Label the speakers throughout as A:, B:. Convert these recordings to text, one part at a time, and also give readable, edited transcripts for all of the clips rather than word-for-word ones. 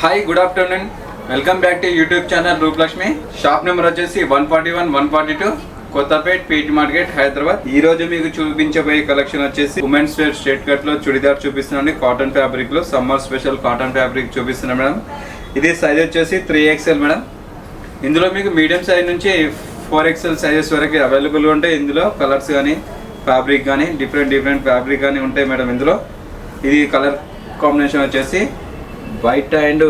A: Hi good afternoon, welcome back to YouTube channel Rupalakshmi. Shop number వచ్చేసి 141, 142 Kothapet Pete market Hyderabad. ఈ రోజు మీకు చూపించబోయే కలెక్షన్ వచ్చేసి ఉమెన్స్ వేర్ స్ట్రేట్ కట్ లో చుడిదార్ చూపిస్తున్నాండి. కాటన్ ఫ్యాబ్రిక్ లో సమ్మర్ స్పెషల్ కాటన్ ఫ్యాబ్రిక్ చూపిస్తున్నాం మేడం. ఇది సైజ్ వచ్చేసి 3XL మేడం. ఇందులో మీకు మీడియం సైజ్ నుంచి 4XL సైజెస్ వరకు అవైలబుల్గా ఉంటాయి. ఇందులో కలర్స్ కానీ ఫ్యాబ్రిక్ కానీ డిఫరెంట్ ఫ్యాబ్రిక్ కానీ ఉంటాయి మేడం. ఇందులో ఇది కలర్ కాంబినేషన్ వచ్చేసి వైట్ అండ్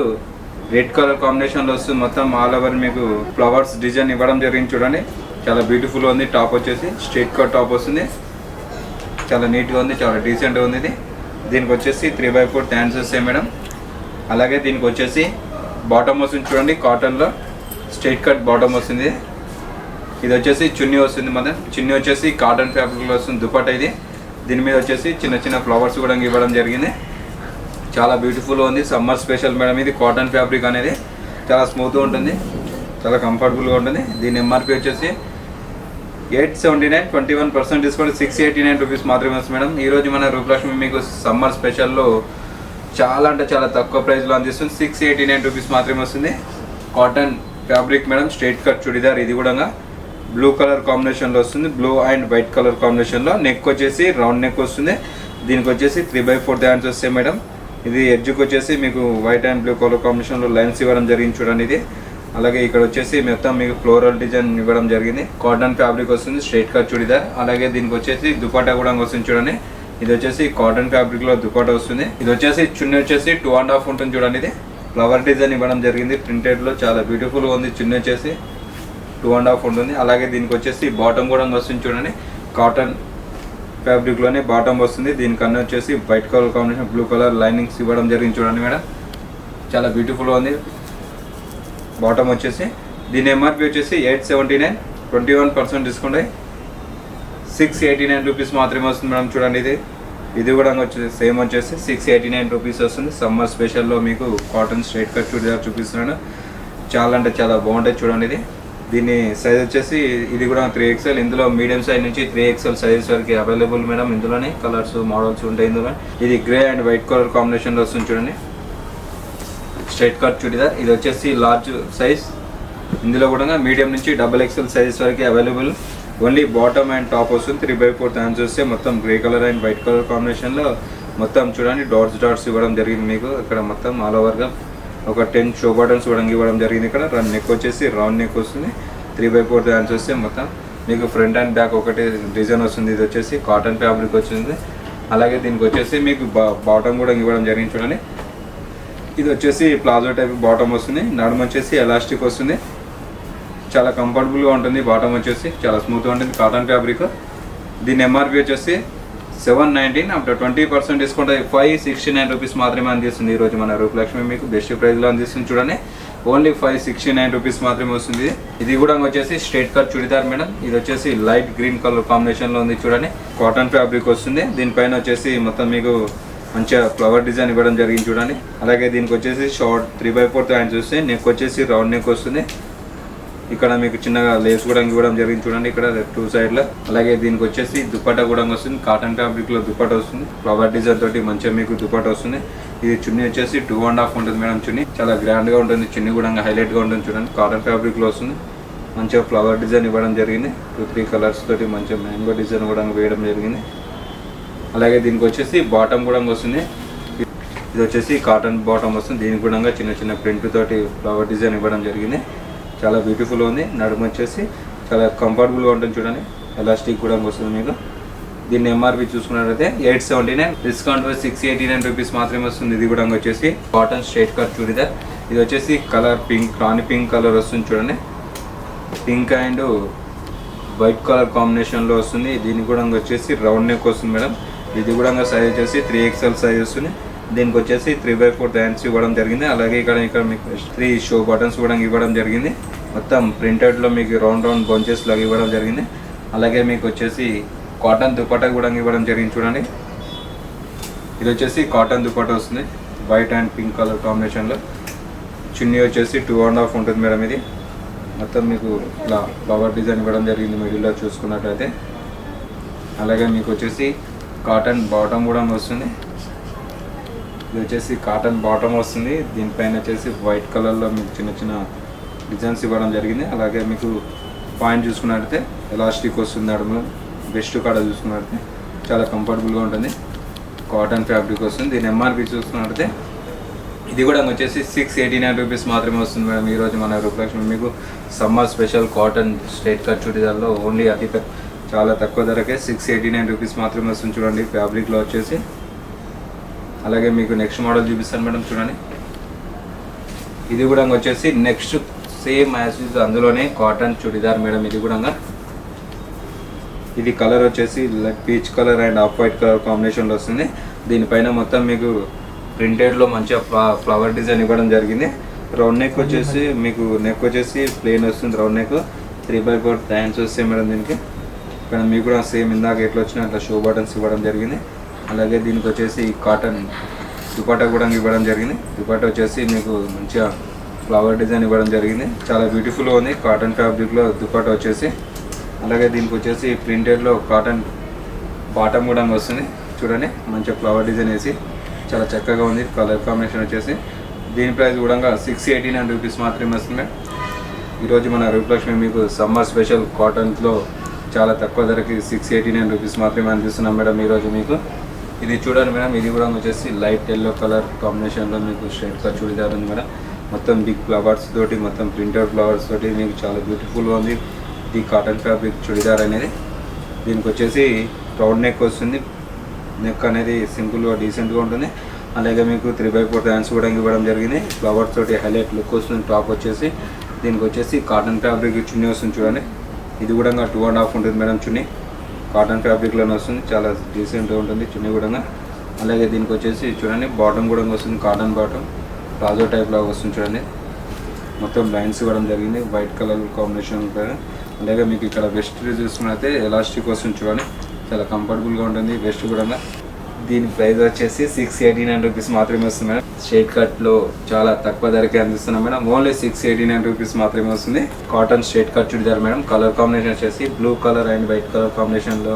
A: రెడ్ కలర్ కాంబినేషన్లో వస్తుంది. మొత్తం ఆల్ ఓవర్ మీకు ఫ్లవర్స్ డిజైన్ ఇవ్వడం జరిగింది. చూడండి, చాలా బ్యూటిఫుల్ ఉంది. టాప్ వచ్చేసి స్ట్రైట్ కట్ టాప్ వస్తుంది. చాలా నీట్గా ఉంది, చాలా డీసెంట్గా ఉంది. ఇది దీనికి వచ్చేసి 3/4 హ్యాండ్స్ వస్తాయి మేడం. అలాగే దీనికి వచ్చేసి బాటమ్ వస్తుంది. చూడండి, కాటన్లో స్ట్రైట్ కట్ బాటమ్ వస్తుంది. ఇది వచ్చేసి చున్నీ వస్తుంది. మొత్తం చున్నీ వచ్చేసి కాటన్ ఫ్యాబ్రిక్లో వస్తుంది. దుపట్టా ఇది. దీని మీద వచ్చేసి చిన్న ఫ్లవర్స్ కూడా ఇవ్వడం జరిగింది. చాలా బ్యూటిఫుల్ ఉంది. Summer special madam. ఇది కాటన్ ఫ్యాబ్రిక్ అనేది చాలా స్మూత్గా ఉంటుంది, చాలా కంఫర్టబుల్గా ఉంటుంది. దీని ఎంఆర్పి వచ్చేసి 879, 21% డిస్కౌంట్ 689 రూపీస్ మాత్రమే వస్తుంది మేడం. ఈరోజు మన రూపలక్ష్మి మీకు సమ్మర్ స్పెషల్లో చాలా అంటే చాలా తక్కువ ప్రైస్లో అందిస్తుంది. 689 రూపీస్ మాత్రమే వస్తుంది. Cotton fabric madam. Straight cut churidar. ఇది కూడా బ్లూ కలర్ కాంబినేషన్లో వస్తుంది. బ్లూ అండ్ వైట్ కలర్ కాంబినేషన్లో. నెక్ వచ్చేసి రౌండ్ నెక్ వస్తుంది. దీనికి వచ్చేసి 3/4 హ్యాండ్స్ వస్తాయి మేడం. ఇది ఎడ్జ్కి వచ్చేసి మీకు వైట్ అండ్ బ్లూ కలర్ కాంబినేషన్లో లైన్స్ ఇవ్వడం జరిగింది. చూడండి ఇది. అలాగే ఇక్కడ వచ్చేసి మొత్తం మీకు ఫ్లోరల్ డిజైన్ ఇవ్వడం జరిగింది. కాటన్ ఫ్యాబ్రిక్ వస్తుంది. Straight cut churidar. అలాగే దీనికి వచ్చేసి దుపట్టా కూడా వస్తుంది. చూడండి, ఇది వచ్చేసి కాటన్ ఫ్యాబ్రిక్లో దుపట్టా వస్తుంది. ఇది వచ్చేసి చున్నీ వచ్చేసి 2.5 ఉంటుంది. చూడండి, ఇది ఫ్లవర్ డిజైన్ ఇవ్వడం జరిగింది. ప్రింటెడ్లో చాలా బ్యూటిఫుల్గా ఉంది. చున్నీ వచ్చేసి 2.5 ఉంటుంది. అలాగే దీనికి వచ్చేసి బాటమ్ కూడా వస్తుంది. చూడండి, కాటన్ ఫ్యాబ్రిక్లోనే బాటమ్ వస్తుంది. దీనికన్నా వచ్చేసి white colour combination blue colour linings ఇవ్వడం జరిగింది. చూడండి మేడం, చాలా బ్యూటిఫుల్గా ఉంది. బాటమ్ వచ్చేసి దీని ఎంఆర్పి వచ్చేసి 879, 21% డిస్కౌంట్ అయ్యి 689 రూపీస్ మాత్రమే వస్తుంది మేడం. చూడండి, ఇది కూడా వచ్చేసి సేమ్ వచ్చేసి 689 రూపీస్ వస్తుంది. సమ్మర్ స్పెషల్లో మీకు కాటన్ స్ట్రైట్ కట్ చూడిదార్ చూపిస్తున్నాను. చాలా అంటే చాలా బాగుంటుంది. చూడండి, దీని సైజ్ వచ్చేసి ఇది కూడా 3XL. ఇందులో మీడియం సైజ్ నుంచి 3XL సైజెస్ వరకు అవైలబుల్ మేడం. ఇందులోనే కలర్స్ మోడల్స్ ఉంటాయి. ఇందులో ఇది గ్రే అండ్ వైట్ కలర్ కాంబినేషన్లో వస్తుంది. చూడండి, స్ట్రైట్ కట్ చుడిదార్. ఇది వచ్చేసి లార్జ్ సైజ్. ఇందులో కూడా మీడియం నుంచి XXL సైజెస్ వరకు available. Only bottom and top వస్తుంది. 3/4 హ్యాండ్స్ వస్తే మొత్తం grey colour and white colour కాంబినేషన్లో మొత్తం చూడండి డాట్స్ ఇవ్వడం జరిగింది. మీకు ఇక్కడ మొత్తం ఆల్ ఓవర్గా ఒక 10 షో బటన్స్ కూడా ఇవ్వడం జరిగింది. ఇక్కడ నెక్ వచ్చేసి రౌండ్ నెక్ వస్తుంది. 3/4 హ్యాండ్స్ వస్తే మొత్తం మీకు ఫ్రంట్ అండ్ బ్యాక్ ఒకటి డిజైన్ వస్తుంది. ఇది వచ్చేసి కాటన్ ఫ్యాబ్రిక్ వచ్చింది. అలాగే దీనికి వచ్చేసి మీకు బాటమ్ కూడా ఇవ్వడం జరిగింది. చూడండి, ఇది వచ్చేసి ప్లాజో టైప్ బాటమ్ వస్తుంది. నడుము వచ్చేసి ఎలాస్టిక్ వస్తుంది. చాలా కంఫర్టబుల్గా ఉంటుంది. బాటమ్ వచ్చేసి చాలా స్మూత్గా ఉంటుంది. Cotton fabric. దీని ఎంఆర్పి వచ్చేసి 719. ఆఫ్టర్ 20% డిస్కౌంట్ 569 రూపీస్ మాత్రమే అందిస్తుంది. ఈరోజు మన రూపలక్ష్మి మీకు బెస్ట్ ప్రైస్లో అందిస్తుంది. చూడండి, ఓన్లీ 569 రూపీస్ మాత్రమే వస్తుంది. ఇది కూడా వచ్చేసి స్ట్రైట్ కట్ చుడిదార్ మేడం. ఇది వచ్చేసి లైట్ గ్రీన్ కలర్ కాంబినేషన్లో ఉంది. చూడండి, కాటన్ ఫ్యాబ్రిక్ వస్తుంది. దీనిపైన వచ్చేసి మొత్తం మీకు మంచిగా ఫ్లవర్ డిజైన్ ఇవ్వడం జరిగింది. చూడండి, అలాగే దీనికి వచ్చేసి షార్ట్ 3/4 హ్యాండ్స్ వస్తాయి. నెక్ వచ్చేసి రౌండ్ నెక్ వస్తుంది. ఇక్కడ మీకు చిన్నగా లేస్ కూడా ఇవ్వడం జరిగింది. చూడండి, ఇక్కడ 2 సైడ్లో. అలాగే దీనికి వచ్చేసి దుపట్టా కూడా వస్తుంది. కాటన్ ఫ్యాబ్రిక్లో దుపట్టా వస్తుంది. ఫ్లవర్ డిజైన్ తోటి మంచిగా మీకు దుపట్టా వస్తుంది. ఇది చున్నీ వచ్చేసి 2.5 ఉంటుంది మేడం. చున్నీ చాలా గ్రాండ్గా ఉంటుంది. చున్నీ కూడా హైలైట్గా ఉంటుంది. చూడండి, కాటన్ ఫ్యాబ్రిక్లో వస్తుంది. మంచిగా ఫ్లవర్ డిజైన్ ఇవ్వడం జరిగింది. 2-3 కలర్స్ తోటి మంచిగా మ్యాంగో డిజైన్ కూడా వేయడం జరిగింది. అలాగే దీనికి వచ్చేసి బాటమ్ కూడా వస్తుంది. ఇది వచ్చేసి కాటన్ బాటమ్ వస్తుంది. దీనికి కూడా చిన్న ప్రింట్ తోటి ఫ్లవర్ డిజైన్ ఇవ్వడం జరిగింది. చాలా బ్యూటిఫుల్ ఉంది. నడుము వచ్చేసి చాలా కంఫర్టబుల్గా ఉంటుంది. చూడండి, ఎలాస్టిక్ కూడా వస్తుంది మీకు. దీన్ని ఎంఆర్పి చూసుకున్నట్లయితే 879, డిస్కౌంట్ 689 రూపీస్ మాత్రమే వస్తుంది. ఇది కూడా వచ్చేసి కాటన్ స్ట్రైట్ కట్ చూడిదార్. ఇది వచ్చేసి కలర్ పింక్, రాణి పింక్ కలర్ వస్తుంది. చూడండి, పింక్ అండ్ వైట్ కలర్ కాంబినేషన్లో వస్తుంది. దీనికి కూడా వచ్చేసి రౌండ్ నెక్ వస్తుంది మేడం. ఇది కూడా సైజ్ వచ్చేసి 3XL సైజ్ వస్తుంది. దీనికి వచ్చేసి 3/4 హ్యాండ్స్ ఇవ్వడం జరిగింది. అలాగే ఇక్కడ మీకు 3 షో బటన్స్ కూడా ఇవ్వడం జరిగింది. మొత్తం ప్రింటెడ్లో మీకు రౌండ్ బంచెస్ లాగా ఇవ్వడం జరిగింది. అలాగే మీకు వచ్చేసి కాటన్ దుపట్టా కూడా ఇవ్వడం జరిగింది. చూడండి, ఇది వచ్చేసి కాటన్ దుపట్టా వస్తుంది. వైట్ అండ్ పింక్ కలర్ కాంబినేషన్లో. చున్నీ వచ్చేసి 2.5 ఉంటుంది మేడం. ఇది మొత్తం మీకు ఇలా ఫ్లవర్ డిజైన్ ఇవ్వడం జరిగింది మిడిల్లో చూసుకున్నట్లయితే. అలాగే మీకు వచ్చేసి కాటన్ బాటమ్ కూడా వస్తుంది. ఇది వచ్చేసి కాటన్ బాటమ్ వస్తుంది. దీనిపైన వచ్చేసి వైట్ కలర్లో మీకు చిన్న చిన్న డిజైన్స్ ఇవ్వడం జరిగింది. అలాగే మీకు పాయింట్ చూసుకున్నట్టయితే ఎలాస్టిక్ వస్తుంది. అడుగు బెస్ట్ కాడ చూసుకున్నట్టయితే చాలా కంఫర్టబుల్గా ఉంటుంది. కాటన్ ఫ్యాబ్రిక్ వస్తుంది. దీని ఎంఆర్పి చూసుకున్నట్టయితే ఇది కూడా వచ్చేసి 689 రూపీస్ మాత్రమే వస్తుంది మేడం. ఈరోజు మన రూపలక్ష్మి మీకు summer special cotton straight cut చుడిదార్లో ఓన్లీ చాలా తక్కువ ధరకే 689 రూపీస్ మాత్రమే వస్తుంది. చూడండి ఫ్యాబ్రిక్లో వచ్చేసి. అలాగే మీకు నెక్స్ట్ మోడల్ చూపిస్తాను మేడం. చూడండి ఇది కూడా వచ్చేసి నెక్స్ట్ సేమ్ యాజ్ అందులోనే కాటన్ చుడిదార్ మేడం. ఇది కూడా ఇది కలర్ వచ్చేసి peach colour and off white colour కాంబినేషన్లో వస్తుంది. దీనిపైన మొత్తం మీకు ప్రింటెడ్లో మంచిగా ఫ్లవర్ డిజైన్ ఇవ్వడం జరిగింది. రౌండ్ నెక్ వచ్చేసి మీకు నెక్ వచ్చేసి ప్లెయిన్ వస్తుంది. రౌండ్ నెక్ 3/4 హ్యాండ్స్ వస్తాయి మేడం. దీనికి ఇక్కడ మీకు కూడా సేమ్ ఇందాక ఎట్లా వచ్చినా అట్లా షో బటన్స్ ఇవ్వడం జరిగింది. అలాగే దీనికి వచ్చేసి కాటన్ దుపట్టా కూడా ఇవ్వడం జరిగింది. దుపట్టా వచ్చేసి మీకు మంచిగా ఫ్లవర్ డిజైన్ ఇవ్వడం జరిగింది. చాలా బ్యూటిఫుల్గా ఉంది కాటన్ ఫ్యాబ్రిక్లో దుపట్టా వచ్చేసి. అలాగే దీనికి వచ్చేసి ప్రింటెడ్లో కాటన్ బాటమ్ కూడా వస్తుంది. చూడండి మంచిగా ఫ్లవర్ డిజైన్ వేసి చాలా చక్కగా ఉంది. కలర్ కాంబినేషన్ వచ్చేసి దీని ప్రైస్ కూడా 689 రూపీస్ మాత్రమే వస్తుంది. ఈరోజు మన రూపలక్ష్మి మీకు సమ్మర్ స్పెషల్ కాటన్లో చాలా తక్కువ ధరకి 689 రూపీస్ మాత్రమే అందిస్తున్నాం మేడం ఈరోజు మీకు. ఇది చూడండి మేడం. ఇది కూడా వచ్చేసి లైట్ ఎల్లో కలర్ కాంబినేషన్లో మీకు స్ట్రైట్ కట్ చుడిదార్ ఉంది మేడం. మొత్తం బిగ్ ఫ్లవర్స్ తోటి మొత్తం ప్రింటెడ్ ఫ్లవర్స్ తోటి మీకు చాలా బ్యూటిఫుల్గా ఉంది ఈ కాటన్ ఫ్యాబ్రిక్ చుడిదార్ అనేది. దీనికి వచ్చేసి రౌండ్ నెక్ వస్తుంది. నెక్ అనేది సింపుల్గా డీసెంట్గా ఉంటుంది. అలాగే మీకు 3/4 హ్యాండ్స్ కూడా ఇవ్వడం జరిగింది. ఫ్లవర్స్ తోటి హైలైట్ లుక్ వస్తుంది. టాప్ వచ్చేసి దీనికి వచ్చేసి కాటన్ ఫ్యాబ్రిక్ చున్నీ వస్తుంది. చూడండి ఇది కూడా 2.5 ఉంటుంది మేడం. చున్నీ కాటన్ ఫ్యాబ్రిక్లోనే వస్తుంది. చాలా డీసెంట్గా ఉంటుంది చున్నీ కూడా. అలాగే దీనికి వచ్చేసి చూడండి బాటమ్ కూడా వస్తుంది. కాటన్ బాటమ్ ప్లాజో టైప్ లాగా వస్తుంది. చూడండి మొత్తం లైన్స్ ఇవ్వడం జరిగింది వైట్ కలర్ కాంబినేషన్. అలాగే మీకు ఇక్కడ వెస్ట్ చూసుకున్నైతే ఎలాస్టిక్ వస్తుంది. చూడండి చాలా కంఫర్టబుల్గా ఉంటుంది వెస్ట్ కూడా. దీని ప్రైస్ వచ్చేసి 689 రూపీస్ మాత్రమే వస్తుంది మేడం. స్ట్రైట్ కట్లో చాలా తక్కువ ధరకే అందిస్తున్నాం మేడం. ఓన్లీ 689 రూపీస్ మాత్రమే వస్తుంది. Cotton straight cut churidar madam. Colour combination వచ్చేసి blue colour and white colour కాంబినేషన్లో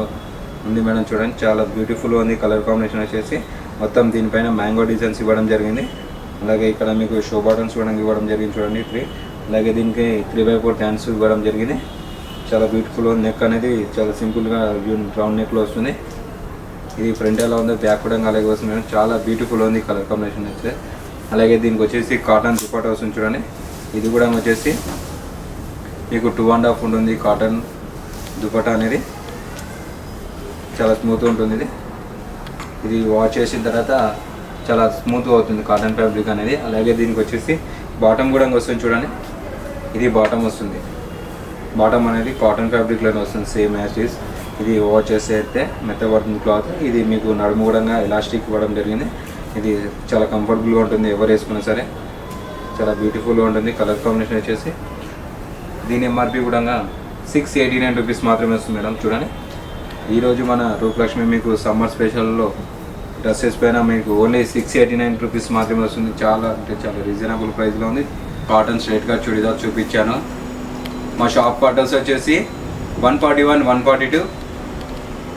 A: ఉంది మేడం. చూడండి చాలా బ్యూటిఫుల్గా ఉంది కలర్ కాంబినేషన్ వచ్చేసి. మొత్తం దీనిపైన మ్యాంగో డిజైన్స్ ఇవ్వడం జరిగింది. అలాగే ఇక్కడ మీకు షో బటన్స్ కూడా ఇవ్వడం జరిగింది. చూడండి 3. అలాగే దీనికి 3/4 హ్యాండ్స్ ఇవ్వడం జరిగింది. చాలా బ్యూటిఫుల్ నెక్ అనేది చాలా సింపుల్గా రౌండ్ నెక్లో వస్తుంది. ఇది ఫ్రంట్ ఎలా ఉందో బ్యాక్ కూడా అలాగే వస్తుంది మేడం. చాలా బ్యూటిఫుల్ ఉంది కలర్ కాంబినేషన్ అయితే. అలాగే దీనికి వచ్చేసి కాటన్ దుపట్టా వస్తుంది. చూడండి ఇది కూడా వచ్చేసి మీకు 2.5 ఉంటుంది కాటన్ దుపట్టా అనేది. చాలా స్మూత్గా ఉంటుంది. ఇది వాష్ చేసిన తర్వాత చాలా స్మూత్గా అవుతుంది కాటన్ ఫ్యాబ్రిక్ అనేది. అలాగే దీనికి వచ్చేసి బాటమ్ కూడా వస్తుంది. చూడండి ఇది బాటమ్ వస్తుంది. బాటమ్ అనేది కాటన్ ఫ్యాబ్రిక్లోనే వస్తుంది సేమ్ యాజ్ ఈస్. ఇది వాష్ చేస్తే అయితే మెత్తబడుతుంది క్లాత్. ఇది మీకు నడుము కూడా ఎలాస్టిక్ ఇవ్వడం జరిగింది. ఇది చాలా కంఫర్టబుల్గా ఉంటుంది ఎవరు వేసుకున్నా సరే. చాలా బ్యూటిఫుల్గా ఉంటుంది కలర్ కాంబినేషన్ వచ్చేసి. దీని ఎంఆర్పి కూడా 689 రూపీస్ మాత్రమే వస్తుంది మేడం. చూడండి ఈరోజు మన రూపలక్ష్మి మీకు సమ్మర్ స్పెషల్లో డ్రెస్సెస్ పైన మీకు ఓన్లీ 689 రూపీస్ మాత్రమే వస్తుంది. చాలా అంటే చాలా రీజనబుల్ ప్రైస్లో ఉంది. కాటన్ స్ట్రైట్ కట్ చుడిదార్ చూపించాను. మా షాప్ అడ్రస్ వచ్చేసి 141, 142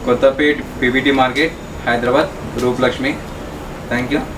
A: Kothapet PBT market Hyderabad Rupalakshmi. Thank you.